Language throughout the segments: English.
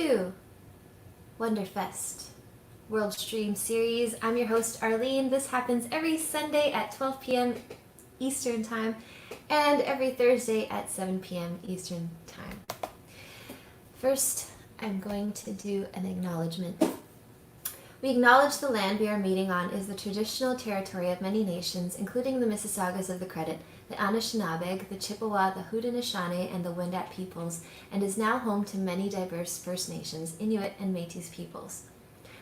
to WonderFest World Stream Series. I'm your host, Arlene. This happens every Sunday at 12 p.m. Eastern Time and every Thursday at 7 p.m. Eastern Time. First, I'm going to do an acknowledgement. We acknowledge the land we are meeting on is the traditional territory of many nations, including the Mississaugas of the Credit, the Anishinaabeg, the Chippewa, the Haudenosaunee, and the Wendat peoples, and is now home to many diverse First Nations, Inuit, and Métis peoples.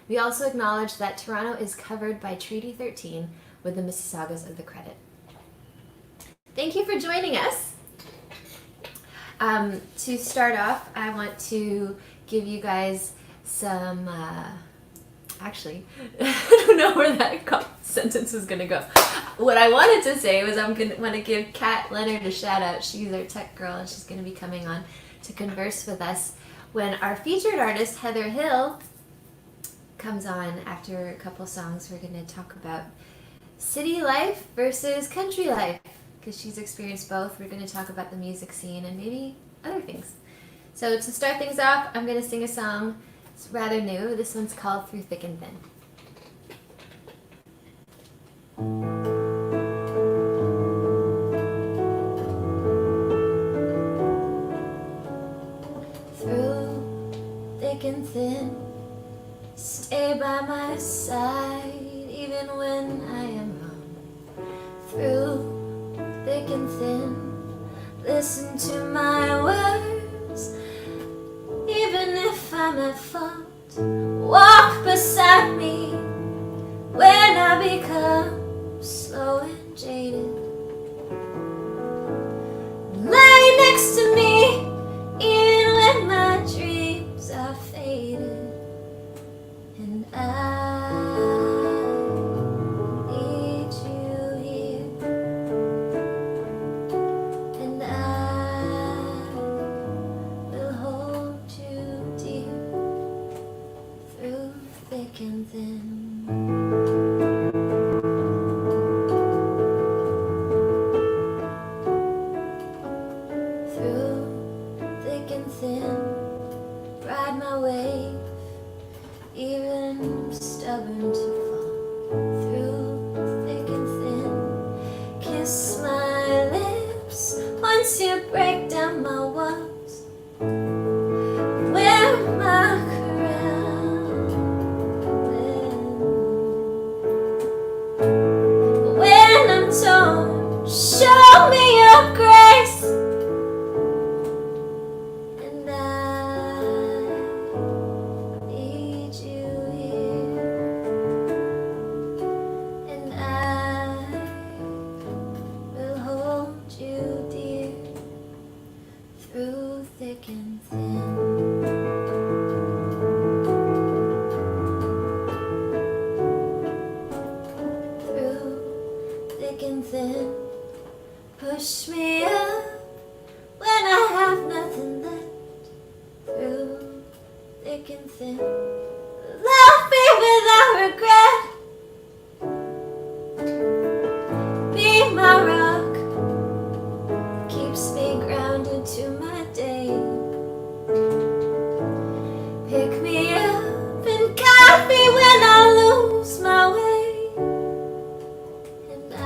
We also acknowledge that Toronto is covered by Treaty 13 with the Mississaugas of the Credit. Thank you for joining us. To start off, I want to give you guys some... Actually, I don't know where that sentence was going to go. What I wanted to say was I'm going to want to give Kat Leonard a shout out. She's our tech girl and she's going to be coming on to converse with us when our featured artist, Heather Hill, comes on after a couple songs. We're going to talk about city life versus country life because she's experienced both. We're going to talk about the music scene and maybe other things. So to start things off, I'm going to sing a song. It's rather new. This one's called Through Thick and Thin. Through thick and thin, stay by my side even when I am wrong. Through thick and thin, listen to my words. Even if I'm at fault, walk beside me when I become slow and jaded. Lay next to me even when my dreams are faded. And I need you here. And I will hold you dear through thick and thin. Through thick and thin, ride my wave, even stubborn to fall. Through thick and thin, kiss my lips once you break down my walls. Wear my crown when I'm torn, show me your grace. And I need you here. And I will hold you dear through thick and thin. Through thick and thin, push me up when I have nothing left. Through thick and thin, love me without regret. Be my rock, keeps me grounded to my day. Pick me up and guide me when I lose my way. And I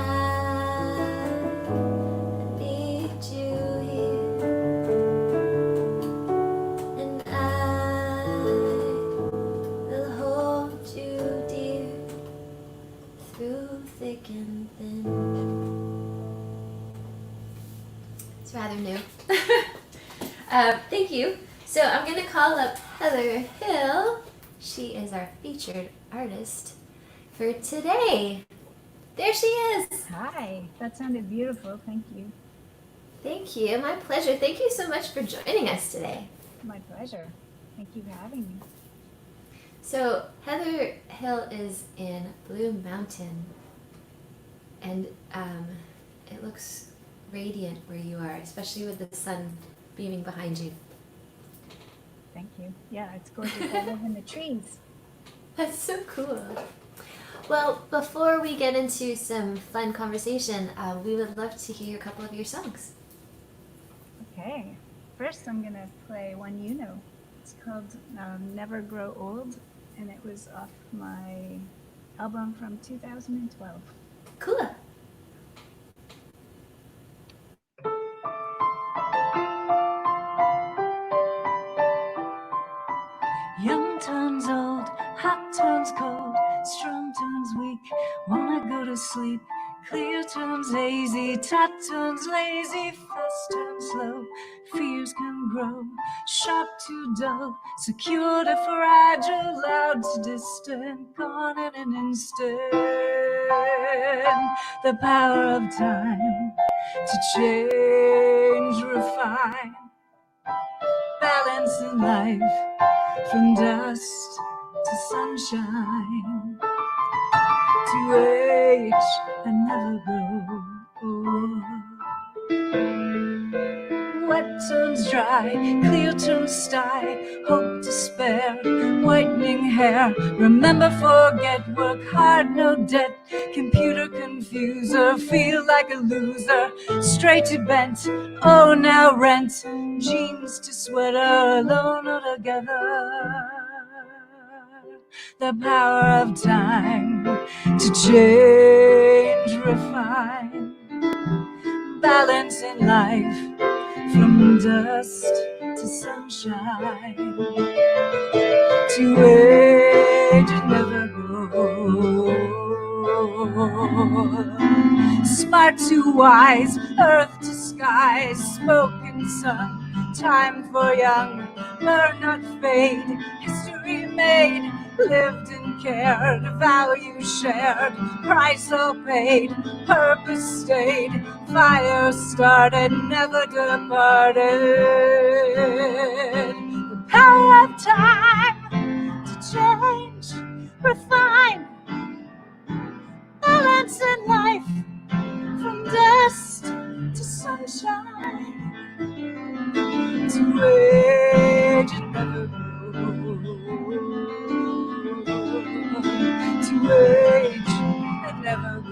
need you here. And I will hold you dear through thick and thin. It's rather new. Thank you. So I'm going to call up Heather Hill. She is our featured artist for today. There she is. Hi, that sounded beautiful. Thank you. Thank you. My pleasure. Thank you so much for joining us today. My pleasure. Thank you for having me. So Heather Hill is in Blue Mountain, and it looks radiant where you are, especially with the sun beaming behind you. Thank you. Yeah, it's gorgeous. I live in the trees. That's so cool. Well, before we get into some fun conversation, we would love to hear a couple of your songs. Okay. First, I'm going to play one you know. It's It's called Never Grow Old, and it was off my album from 2012. Cool. Young turns old, hot turns cold, strong turns weak, wanna go to sleep. Clear turns hazy, tight turns lazy, fast turns slow. Fears can grow, sharp to dull, secure to fragile, loud to distant, gone in an instant. The power of time to change, refine, balance in life. From dust to sunshine, to age and never grow old. Wet turns dry, clear turns sty, hope, despair, whitening hair. Remember, forget, work hard, no debt. Computer confuser, feel like a loser. Straight to bent, oh now rent. Jeans to sweater, alone or together. The power of time to change, refine, balance in life. From dust to sunshine, to age and never grow. Smart to wise, earth to skies, spoken sung, time for young, learn not fade, history made, lived and cared, value shared, price all paid, purpose stayed, fire started, never departed. The power of time to change, refine, balance in life. From dust to sunshine, to age and never grow. To age and never grow.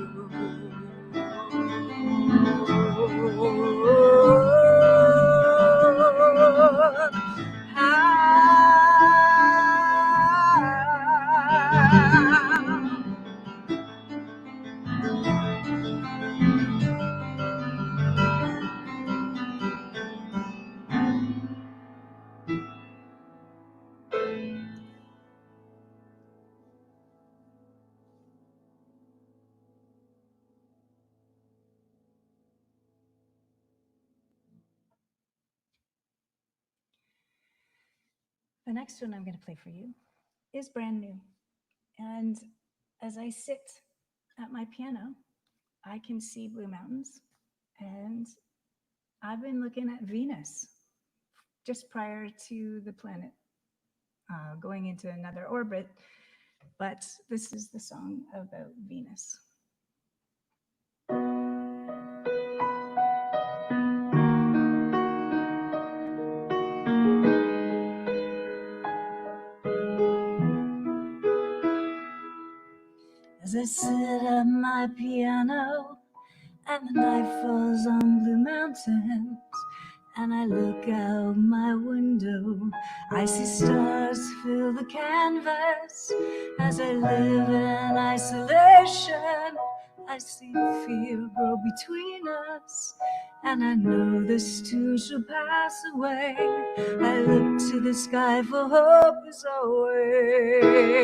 The next one I'm going to play for you is brand new. And as I sit at my piano, I can see blue mountains. And I've been looking at Venus just prior to the planet going into another orbit. But this is the song about Venus. As I sit at my piano and the night falls on blue mountains, and I look out my window, I see stars fill the canvas. As I live in isolation, I see fear grow between us, and I know this too shall pass away. I look to the sky for hope as always.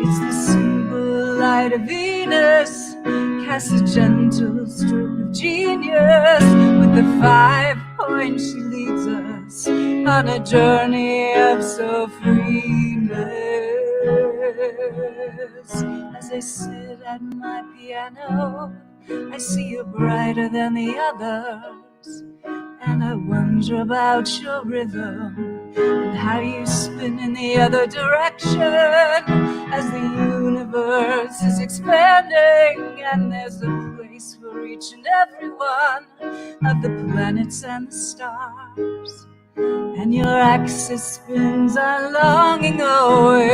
It's the simple light of Venus, casts a gentle stroke of genius. With the 5 points she leads us on a journey of self-freeness. As I sit at my piano, I see you brighter than the others, and I wonder about your rhythm and how you spin in the other direction as the universe is expanding, and there's a place for each and every one of the planets and the stars, and your axis spins on longing always,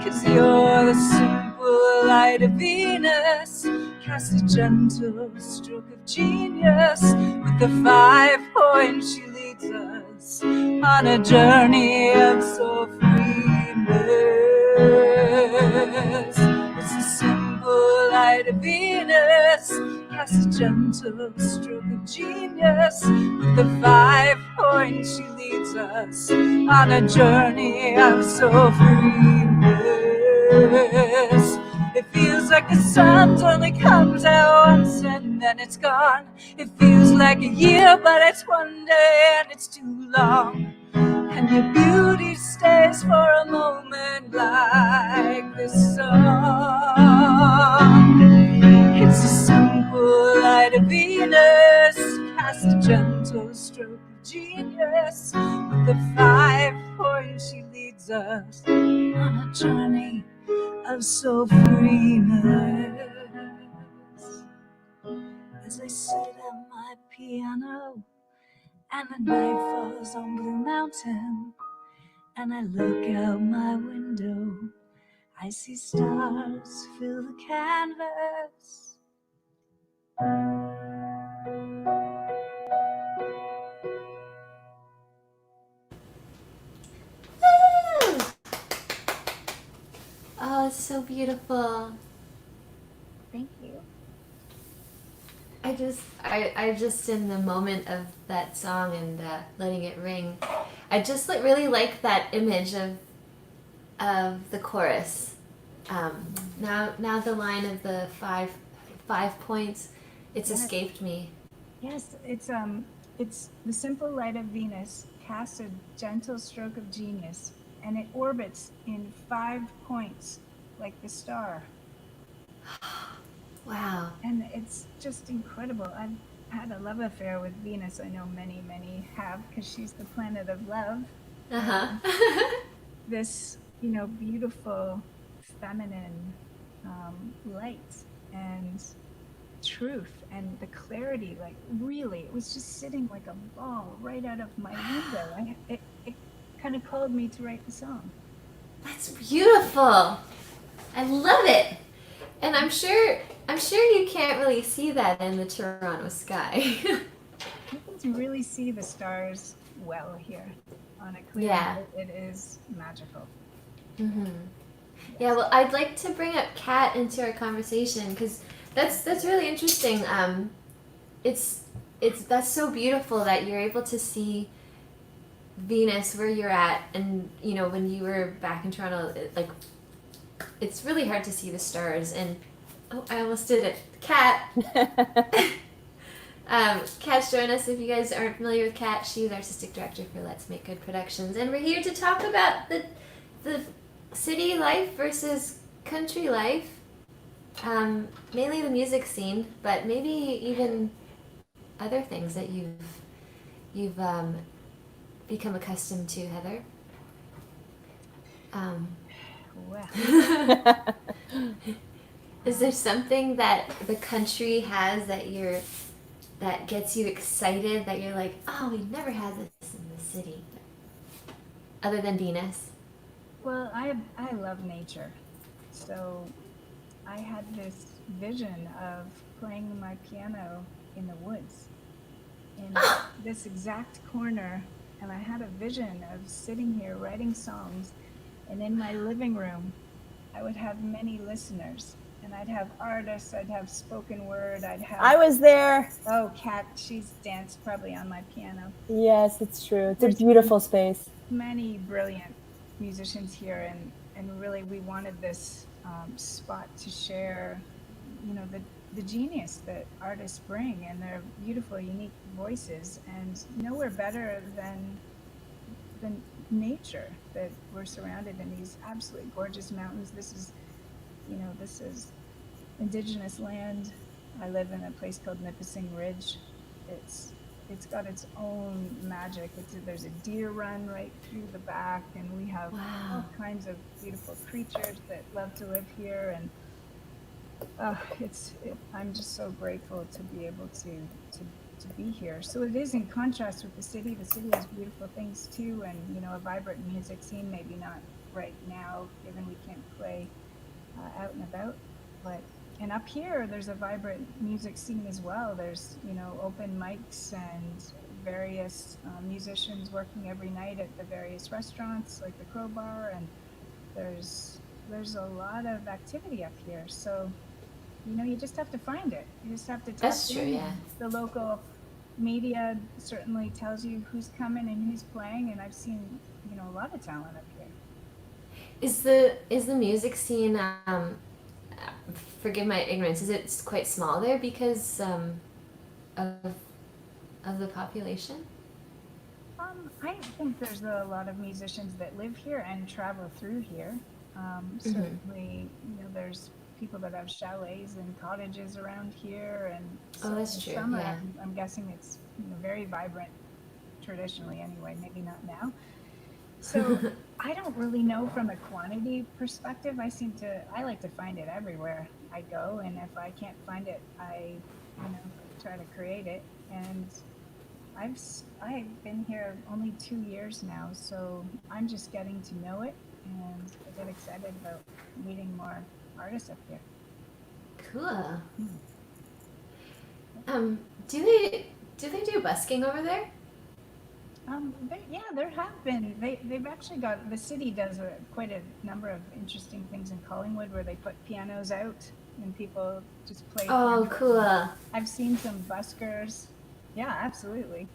'cause you're the simple light of Venus, cast a gentle stroke of genius. With the 5 point she leads us on a journey of soul freeness. It's a simple light of Venus, casts a gentle stroke of genius. With the 5 points she leads us on a journey of soul freeness. It feels like the sun only comes out once and then it's gone. It feels like a year, but it's one day and it's too long. And your beauty stays for a moment like the song. It's a simple light of Venus, cast a gentle stroke of genius. With the 5 points she leads us on a journey of soul freeness. As I sit at my piano and the night falls on Blue Mountain, and I look out my window, I see stars fill the canvas. Woo! Oh, it's so beautiful. Thank you. I just in the moment of that song and letting it ring, I just really like that image of the chorus. Now the line of the five points, it's Yes. escaped me. Yes, it's the simple light of Venus casts a gentle stroke of genius, and it orbits in 5 points like the star. Wow. And it's just incredible. I've had a love affair with Venus. I know many, many have, because she's the planet of love. This, beautiful, feminine light and truth and the clarity, like really, it was just sitting like a ball right out of my window. It kind of called me to write the song. That's beautiful. I love it. And I'm sure you can't really see that in the Toronto sky. You can really see the stars well here on a clear night. It is magical. Mm-hmm. Yeah, well, I'd like to bring up Kat into our conversation because that's really interesting. That's so beautiful that you're able to see Venus where you're at, and when you were back in Toronto, it's really hard to see the stars. And oh, I almost did it. Kat. Kat's joined us. If you guys aren't familiar with Kat, she's artistic director for Let's Make Good Productions, and we're here to talk about the city life versus country life. Mainly the music scene, but maybe even other things that you've become accustomed to, Heather. Is there something that the country has that gets you excited, that you're like, oh, we never had this in the city, other than Venus? Well, I love nature, so I had this vision of playing my piano in the woods in this exact corner, and I had a vision of sitting here writing songs, and in my living room I would have many listeners, and I'd have artists, I'd have spoken word, I was there. Oh, Kat, she's danced probably on my piano. Yes, it's true. It's a beautiful space. Many brilliant musicians here, and really we wanted this spot to share, the genius that artists bring and their beautiful, unique voices, and nowhere better than nature, that we're surrounded in these absolutely gorgeous mountains. This is indigenous land. I live in a place called Nipissing Ridge. It's got its own magic. There's a deer run right through the back, and we have all kinds of beautiful creatures that love to live here. And I'm just so grateful to be able to be here. So it is in contrast with the city. The city has beautiful things too, and a vibrant music scene. Maybe not right now, given we can't play out and about, and up here there's a vibrant music scene as well. There's open mics and various musicians working every night at the various restaurants, like the Crowbar, and there's a lot of activity up here. So, you just have to find it. You just have to tap That's true, in. yeah. The local media certainly tells you who's coming and who's playing, and I've seen, a lot of talent up here. Is the music scene, forgive my ignorance, is it quite small there because of the population? I think there's a lot of musicians that live here and travel through here. Certainly, there's people that have chalets and cottages around here, and Oh, that's in true, summer, yeah. I'm guessing it's very vibrant traditionally anyway, maybe not now. So I don't really know from a quantity perspective. I like to find it everywhere I go, and if I can't find it, I try to create it. And I've been here only 2 years now, so I'm just getting to know it, and I get excited about meeting more artists up here. Cool. Do they do busking over there? There have been. They've actually got, the city does quite a number of interesting things in Collingwood where they put pianos out and people just play. Oh, piano. cool. I've seen some buskers. Yeah, absolutely.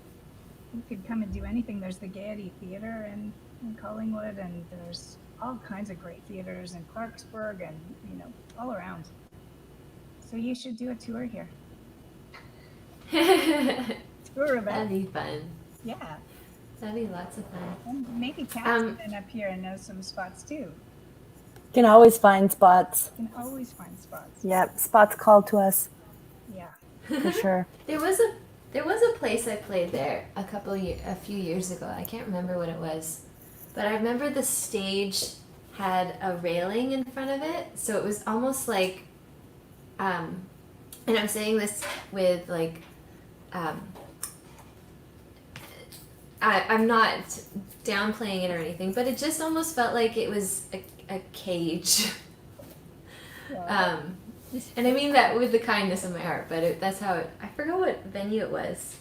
You could come and do anything. There's the Gaiety Theatre in Collingwood, and there's all kinds of great theaters in Clarksburg and all around. So you should do a tour here. Tour of That'd it. be fun. Yeah. That'd be lots of fun. And maybe Kat's been up here and knows some spots too. Can always find spots. You can always find spots. Yep, spots called to us Yeah. for sure. There was a place I played there a few years ago. I can't remember what it was, but I remember the stage had a railing in front of it, so it was almost like, and I'm saying this with like, I'm not downplaying it or anything, but it just almost felt like it was a cage. Yeah. And I mean that with the kindness of my heart, but that's how I forgot what venue it was.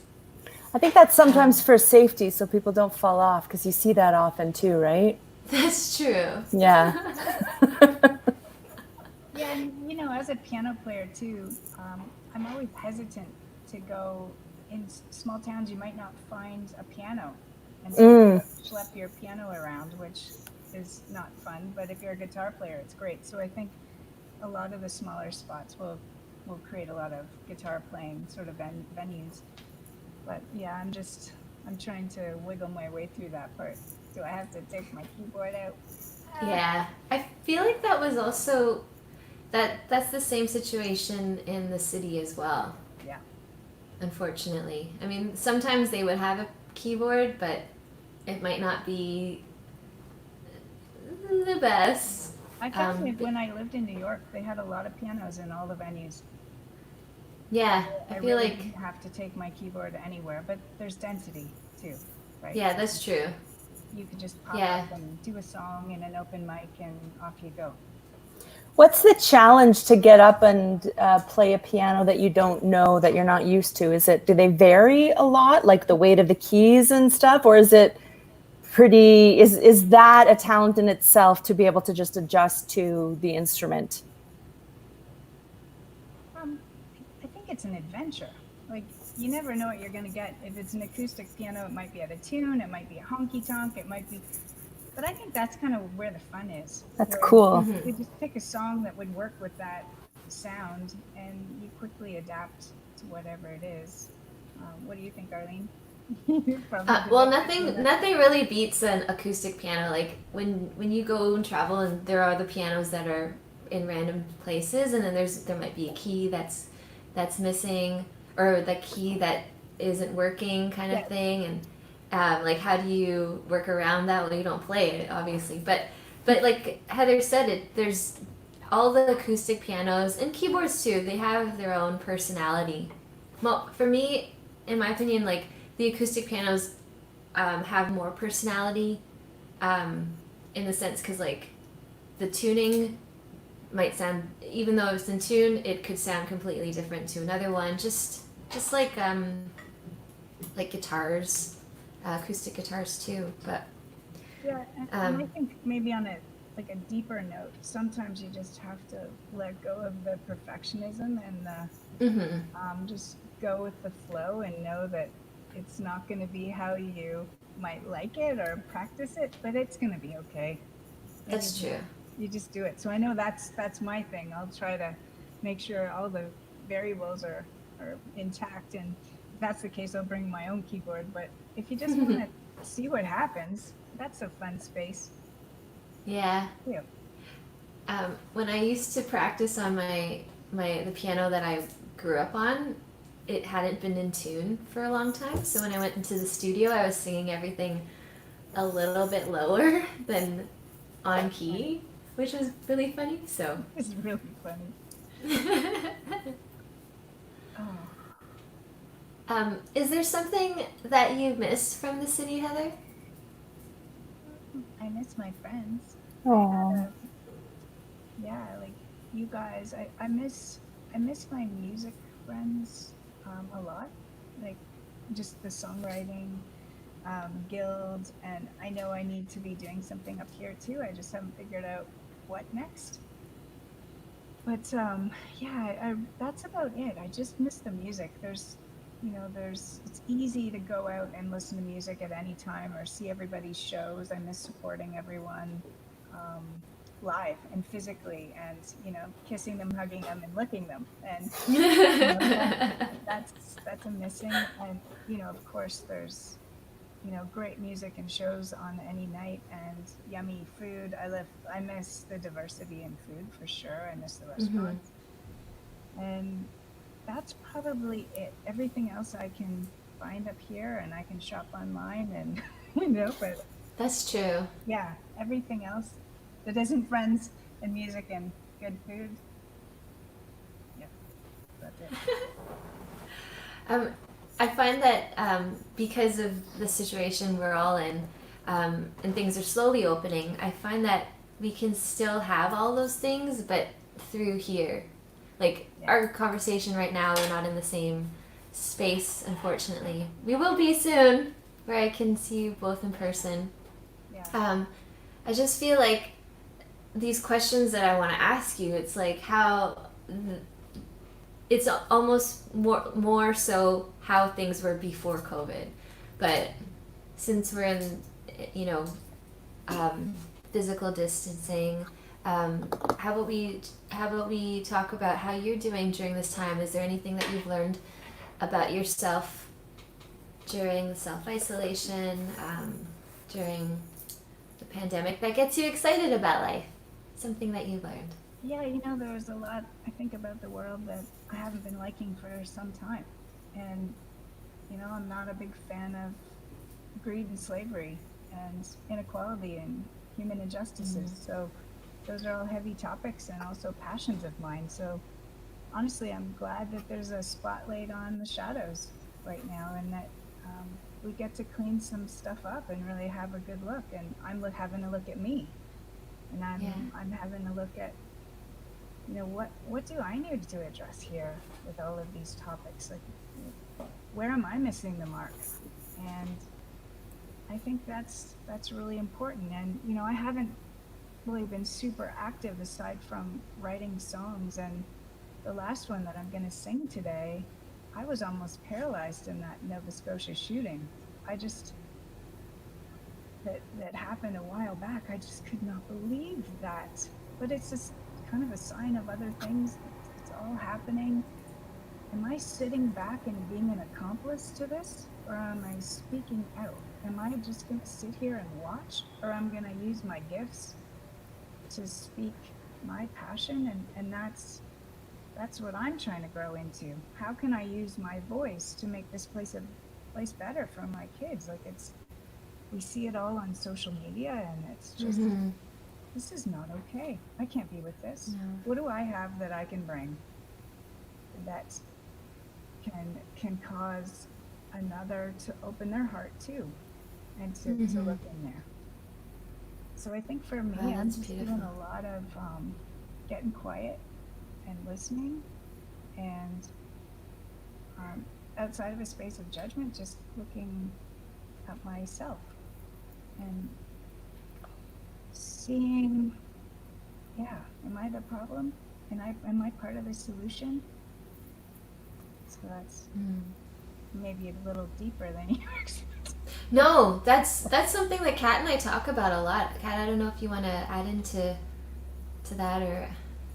I think that's sometimes for safety, so people don't fall off, because you see that often too, right? That's true. Yeah. Yeah, and as a piano player too, I'm always hesitant to go in small towns. You might not find a piano, and so you schlep your piano around, which is not fun. But if you're a guitar player, it's great. So I think a lot of the smaller spots will create a lot of guitar playing sort of venues. But yeah, I'm trying to wiggle my way through that part. Do I have to take my keyboard out? Yeah, I feel like that was also that's the same situation in the city as well. Yeah. Unfortunately, I mean, sometimes they would have a keyboard, but it might not be the best. I found that when I lived in New York, they had a lot of pianos in all the venues. Yeah, I feel really like didn't have to take my keyboard anywhere, but there's density too, right? yeah, that's true. You could just pop Yeah. up and do a song in an open mic, and off you go. What's the challenge to get up and play a piano that you don't know, that you're not used to? Do they vary a lot, like the weight of the keys and stuff, or is it pretty? Is that a talent in itself to be able to just adjust to the instrument? I think it's an adventure. Like, you never know what you're going to get. If it's an acoustic piano, it might be out of tune, it might be a honky tonk, it might be. But I think that's kind of where the fun is. That's cool. You just pick a song that would work with that sound, and you quickly adapt to whatever it is. What do you think, Arlene? Well, nothing really beats an acoustic piano. Like when you go and travel, and there are the pianos that are in random places, and then there might be a key that's missing, or the key that isn't working, kind of thing, and like how do you work around that? Well, you don't play it, obviously, but like Heather said, there's all the acoustic pianos and keyboards too. They have their own personality. Well, for me, in my opinion, like the acoustic pianos have more personality, in the sense because like the tuning might sound, even though it's in tune, it could sound completely different to another one. Just like like guitars, acoustic guitars too. But Yeah, and I think maybe on a deeper note, sometimes you just have to let go of the perfectionism and just go with the flow and know that it's not going to be how you might like it or practice it, but it's going to be okay. And that's true. You just do it. So I know that's my thing. I'll try to make sure all the variables are intact, and if that's the case, I'll bring my own keyboard. But if you just want to see what happens, that's a fun space. Yeah. Yeah. When I used to practice on the piano that I grew up on, it hadn't been in tune for a long time. So when I went into the studio, I was singing everything a little bit lower than on key, which was really funny. So It's really funny. is there something that you missed from the city, Heather? I miss my friends. Oh. Yeah, like you guys. I miss my music friends a lot. Like just the songwriting guild, and I know I need to be doing something up here too. I just haven't figured out what next. But yeah, that's about it. I just miss the music. There's it's easy to go out and listen to music at any time or see everybody's shows. I miss supporting everyone live and physically, and kissing them, hugging them, and licking them. And that's a missing. And of course, there's great music and shows on any night, and yummy food. I miss the diversity in food for sure. I miss the restaurants. And that's probably it. Everything else I can find up here, and I can shop online, and but That's true. yeah, everything else that isn't friends and music and good food. Yeah, that's it. I find that because of the situation we're all in, and things are slowly opening, I find that we can still have all those things, but through here. Like our conversation right now, we're not in the same space, unfortunately. We will be soon, where I can see you both in person. Yeah. I just feel like these questions that I want to ask you, it's like it's almost more so how things were before COVID. But since we're in, physical distancing, how about we talk about how you're doing during this time? Is there anything that you've learned about yourself during the self-isolation, during the pandemic that gets you excited about life? Something that you learned? Yeah, there was a lot I think about the world that I haven't been liking for some time. And, I'm not a big fan of greed and slavery and inequality and human injustices. So those are all heavy topics and also passions of mine. So honestly, I'm glad that there's a spotlight on the shadows right now, and that we get to clean some stuff up and really have a good look. And I'm having a look at me, and I'm having a look at what do I need to address here with all of these topics? Like, where am I missing the mark? And I think that's really important. And I haven't really been super active aside from writing songs. And the last one that I'm going to sing today, I was almost paralyzed in that Nova Scotia shooting. That happened a while back. I just could not believe that. But it's just kind of a sign of other things. It's all happening. Am I sitting back and being an accomplice to this, or am I speaking out? Am I just going to sit here and watch, or I'm going to use my gifts to speak my passion? And that's what I'm trying to grow into. How can I use my voice to make this place better for my kids? Like, we see it all on social media, and it's just this is not okay. I can't be with this. No. What do I have that I can bring that can cause another to open their heart too, and to look in there? So I think for me, I'm just doing a lot of getting quiet and listening, and outside of a space of judgment, just looking at myself and seeing, yeah, am I the problem? Am I part of the solution? So that's maybe a little deeper than you expected. No, that's something that Kat and I talk about a lot. Kat, I don't know if you want to add into that or.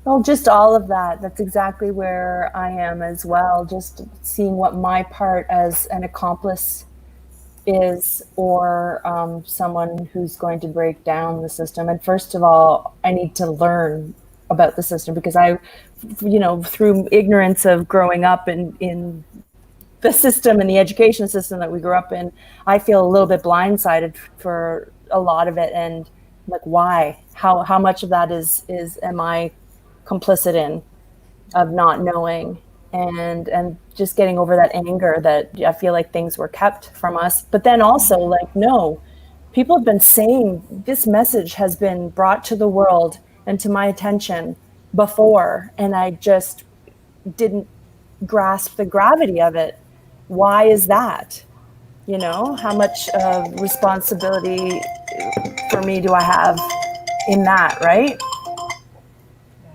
Well, just all of that. That's exactly where I am as well. Just seeing what my part as an accomplice is, or someone who's going to break down the system. And first of all, I need to learn about the system, because I, through ignorance of growing up in the system and the education system that we grew up in, I feel a little bit blindsided for a lot of it. And like, why? How much of that is am I complicit in, of not knowing, and just getting over that anger that I feel like things were kept from us. But then also, like, no, people have been saying this message has been brought to the world and to my attention before, and I just didn't grasp the gravity of it. Why is that? How much responsibility for me do I have in that, right? Yeah.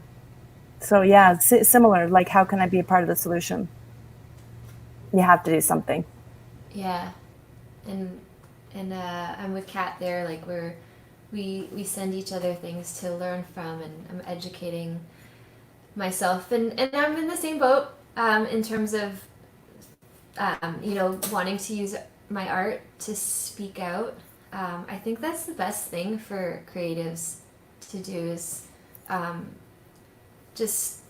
So yeah, similar. Like, how can I be a part of the solution? You have to do something. Yeah, and I'm with Kat there. Like we send each other things to learn from, and I'm educating myself, and I'm in the same boat in terms of wanting to use my art to speak out. I think that's the best thing for creatives to do is just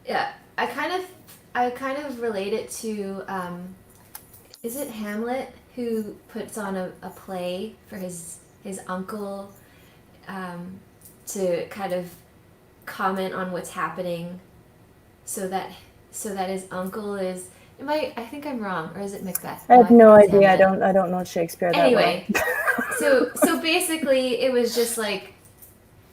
yeah. I kind of relate it to is it Hamlet who puts on a play for his uncle to kind of comment on what's happening so that his uncle is. I think I'm wrong, or is it Macbeth? I have I no think it's idea. Hamlet. I don't know Shakespeare Anyway, that well. so basically, it was just like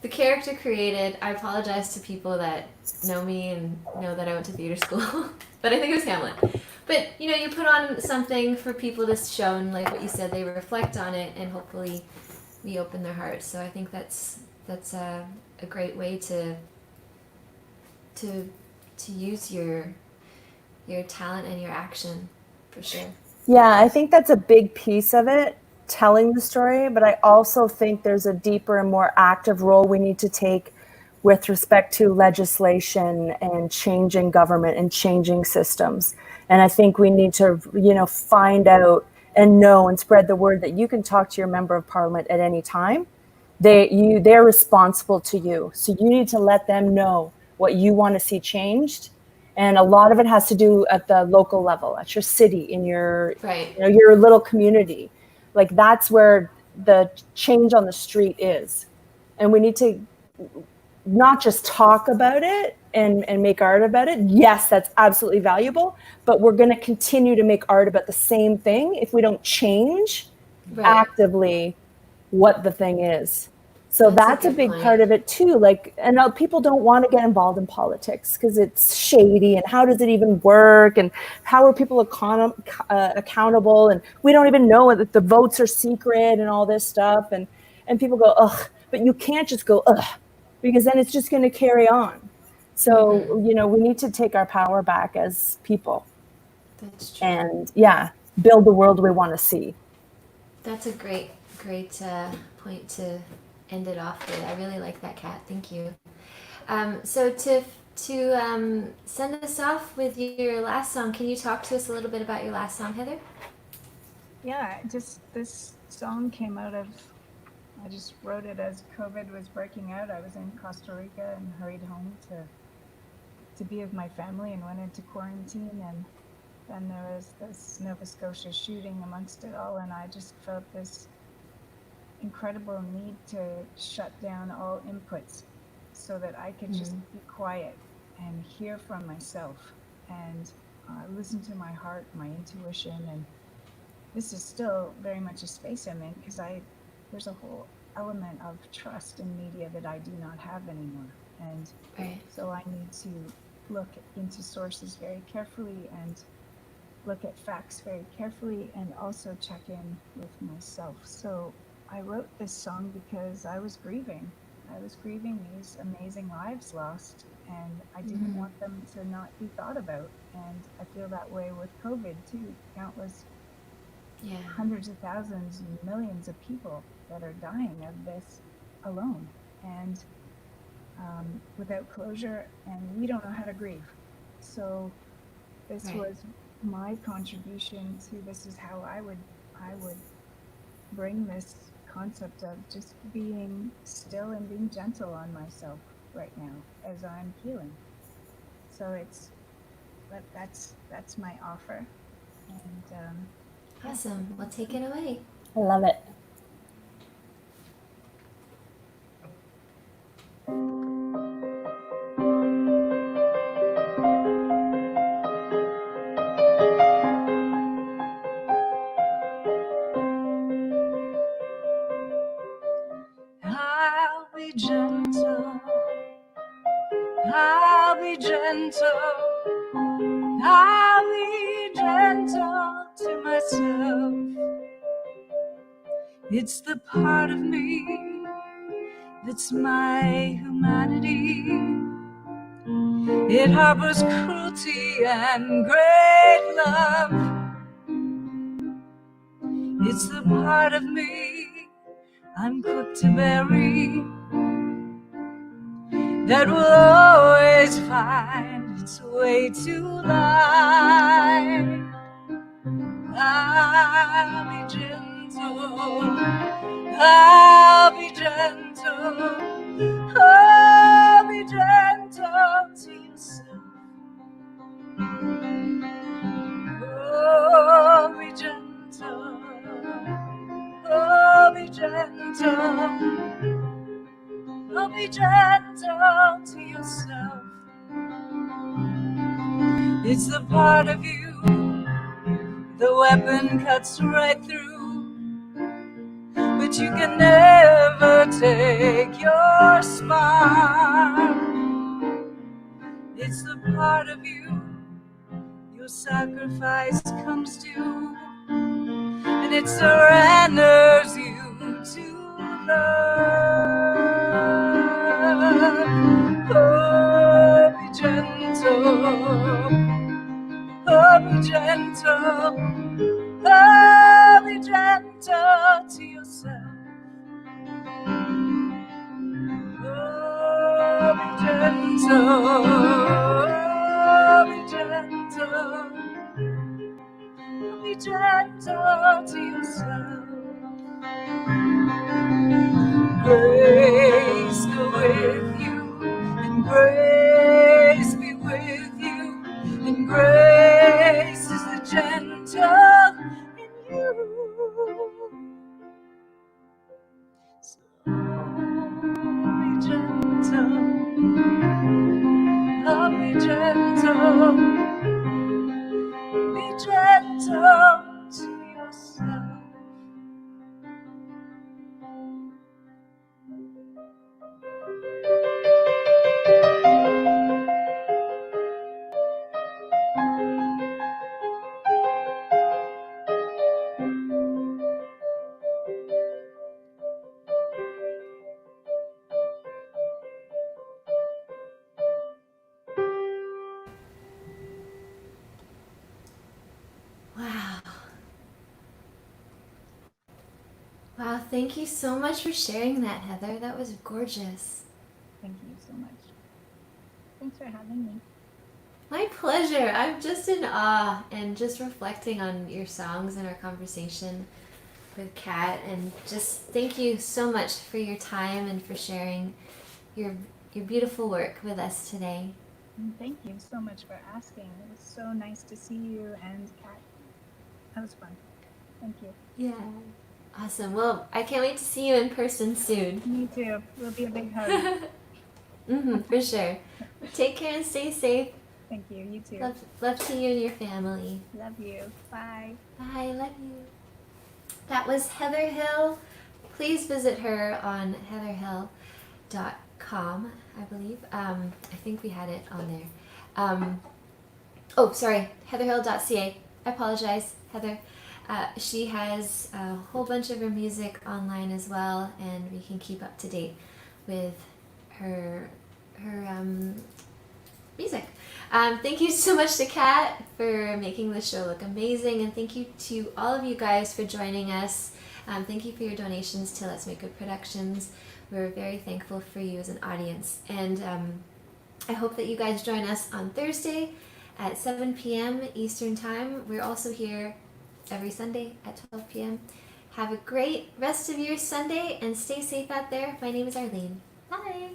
the character created. I apologize to people that know me and know that I went to theater school, but I think it was Hamlet. But you put on something for people to show, and like what you said, they reflect on it, and hopefully, we open their hearts. So I think that's a great way to use your talent and your action, for sure. Yeah, I think that's a big piece of it, telling the story. But I also think there's a deeper and more active role we need to take with respect to legislation and changing government and changing systems. And I think we need to, find out and know and spread the word that you can talk to your member of parliament at any time. They're responsible to you. So you need to let them know what you want to see changed. And a lot of it has to do at the local level, at your city, in your Right. your little community. Like, that's where the change on the street is. And we need to not just talk about it and make art about it. Yes, that's absolutely valuable, but we're going to continue to make art about the same thing if we don't change actively what the thing is. So that's a big part of it too. Like, and people don't want to get involved in politics because it's shady, and how does it even work, and how are people accountable, and we don't even know that the votes are secret and all this stuff, and people go, ugh. But you can't just go, ugh, because then it's just going to carry on. So we need to take our power back as people. That's true. And build the world we want to see. That's a great point to end it off with. I really like that, Kat. Thank you. So to send us off with your last song, can you talk to us a little bit about your last song, Heather? Yeah, just this song came out of, I just wrote it as COVID was breaking out. I was in Costa Rica and hurried home to be with my family and went into quarantine, and then there was this Nova Scotia shooting amongst it all, and I just felt this incredible need to shut down all inputs so that I could just be quiet and hear from myself and listen to my heart, my intuition. And this is still very much a space I'm in because there's a whole element of trust in media that I do not have anymore. And so I need to look into sources very carefully and look at facts very carefully and also check in with myself. So I wrote this song because I was grieving. I was grieving these amazing lives lost, and I didn't want them to not be thought about. And I feel that way with COVID too. Countless, hundreds of thousands and millions of people that are dying of this alone and without closure, and we don't know how to grieve. So this was my contribution to this is how I would bring this concept of just being still and being gentle on myself right now as I'm healing. So that's my offer. And awesome. Well, take it away. I love it. I'll be gentle. I'll be gentle. I'll be gentle to myself. It's the part of me that's my humanity. It harbors cruelty and great love. It's the part of me I'm quick to bury, that will always find its way to light. I'll be gentle, I'll be gentle, I'll be gentle to yourself. Oh, be gentle, oh, be gentle. Oh, be gentle to yourself. It's the part of you the weapon cuts right through, but you can never take your spark. It's the part of you your sacrifice comes to, and it surrenders you to love. Oh, be gentle. Oh, be gentle. Oh, be gentle to yourself. Oh, be gentle. Oh, be gentle. Be gentle to yourself. Grace go with you, and grace be with you, and grace is the gentle in you. So be gentle, oh, be gentle, be gentle to yourself. Wow. Wow, thank you so much for sharing that, Heather. That was gorgeous. thank you so much. Thanks for having me. My pleasure. I'm just in awe and just reflecting on your songs and our conversation with Kat, and just thank you so much for your time and for sharing your beautiful work with us today. And thank you so much for asking. It was so nice to see you and Kat. That was fun. Thank you. Yeah. Awesome. Well, I can't wait to see you in person soon. Me too. Will be a big hug. For sure. Take care and stay safe. Thank you. You too. Love to you and your family. Love you. Bye. Bye. Love you. That was Heather Hill. Please visit her on heatherhill.com, I believe. I think we had it on there. Oh, sorry, heatherhill.ca. I apologize, Heather. She has a whole bunch of her music online as well, and we can keep up to date with her music. Thank you so much to Kat for making the show look amazing, and thank you to all of you guys for joining us. Thank you for your donations to Let's Make Good Productions. We're very thankful for you as an audience, and I hope that you guys join us on Thursday at 7 p.m. Eastern Time. We're also here every Sunday at 12 p.m. Have a great rest of your Sunday and stay safe out there. My name is Arlene. Bye!